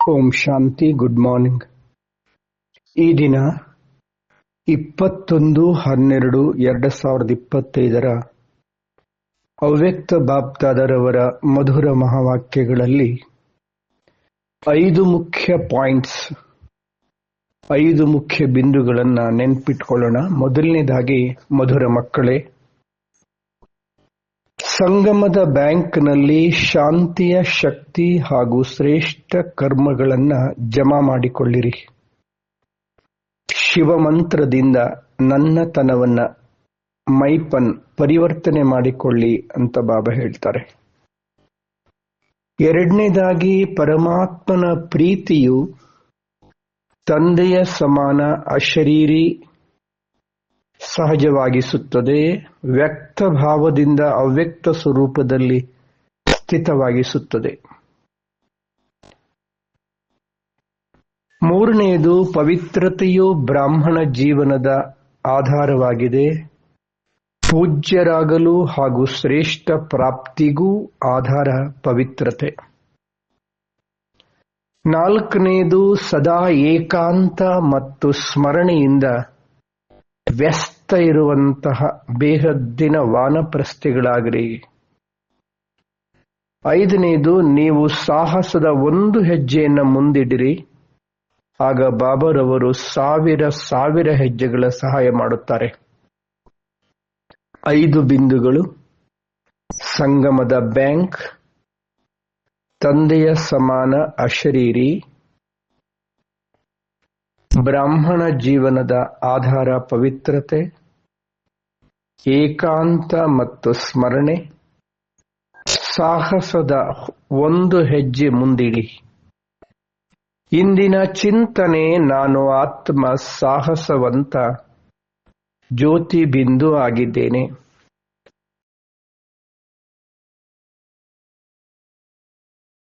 ಓಂ ಶಾಂತಿ. Good morning. ಈ ದಿನ 21/12/2025 ಅವ್ಯಕ್ತ ಬಾಪ್ದಾದರವರ ಮಧುರ ಮಹಾವಾಕ್ಯಗಳಲ್ಲಿ 5 ಮುಖ್ಯ ಪಾಯಿಂಟ್ಸ್, 5 ಮುಖ್ಯ ಬಿಂದುಗಳನ್ನು ನೆನ್ಪಿಟ್ಕೊಳ್ಳೋಣ. ಮೊದಲನೇದಾಗಿ, ಮಧುರ ಮಕ್ಕಳೇ, ಸಂಗಮದ ಬ್ಯಾಂಕ್ನಲ್ಲಿ ಶಾಂತಿಯ ಶಕ್ತಿ ಹಾಗೂ ಶ್ರೇಷ್ಠ ಕರ್ಮಗಳನ್ನು ಜಮಾ ಮಾಡಿಕೊಳ್ಳಿರಿ. ಶಿವಮಂತ್ರದಿಂದ ನನ್ನತನವನ್ನ ಮೈಪನ್ ಪರಿವರ್ತನೆ ಮಾಡಿಕೊಳ್ಳಿ ಅಂತ ಬಾಬಾ ಹೇಳ್ತಾರೆ. ಎರಡನೇದಾಗಿ, ಪರಮಾತ್ಮನ ಪ್ರೀತಿಯು ತಂದೆಯ ಸಮಾನ ಅಶರೀರಿ ಸಹಜವಾಗಿಸುತ್ತದೆ, ವ್ಯಕ್ತ ಭಾವದಿಂದ ಅವ್ಯಕ್ತ ಸ್ವರೂಪದಲ್ಲಿ ಸ್ಥಿತವಾಗಿಸುತ್ತದೆ. ಮೂರನೆಯದು, ಪವಿತ್ರತೆಯು ಬ್ರಾಹ್ಮಣ ಜೀವನದ ಆಧಾರವಾಗಿದೆ. ಪೂಜ್ಯರಾಗಲು ಹಾಗೂ ಶ್ರೇಷ್ಠ ಪ್ರಾಪ್ತಿಗೂ ಆಧಾರ ಪವಿತ್ರತೆ. ನಾಲ್ಕನೆಯದು, ಸದಾ ಏಕಾಂತ ಮತ್ತು ಸ್ಮರಣೆಯಿಂದ ವ್ಯಸ್ತ ಇರುವಂತಹ ಬೇಹದ್ದಿನ ವಾನಪ್ರಸ್ಥಿಗಳಾಗಿರಿ. ಐದನೆಯದು, ನೀವು ಸಾಹಸದ ಒಂದು ಹೆಜ್ಜೆಯನ್ನು ಮುಂದಿಡಿರಿ. ಆಗ ಬಾಬಾರವರು ಸಾವಿರ ಹೆಜ್ಜೆಗಳ ಸಹಾಯ ಮಾಡುತ್ತಾರೆ. 5 ಬಿಂದುಗಳು: ಸಂಗಮದ ಬ್ಯಾಂಕ್, ತಂದೆಯ ಸಮಾನ ಅಶರೀರಿ, ಬ್ರಾಹ್ಮಣ ಜೀವನದ ಆಧಾರ ಪವಿತ್ರತೆ, ಏಕಾಂತ ಮತ್ತು ಸ್ಮರಣೆ, ಸಾಹಸದ ಒಂದು ಹೆಜ್ಜೆ ಮುಂದಿಡಿ. ಇಂದಿನ ಚಿಂತನೆ: ನಾನು ಆತ್ಮ ಸಾಹಸವಂತ ಜ್ಯೋತಿ ಬಿಂದು ಆಗಿದ್ದೇನೆ.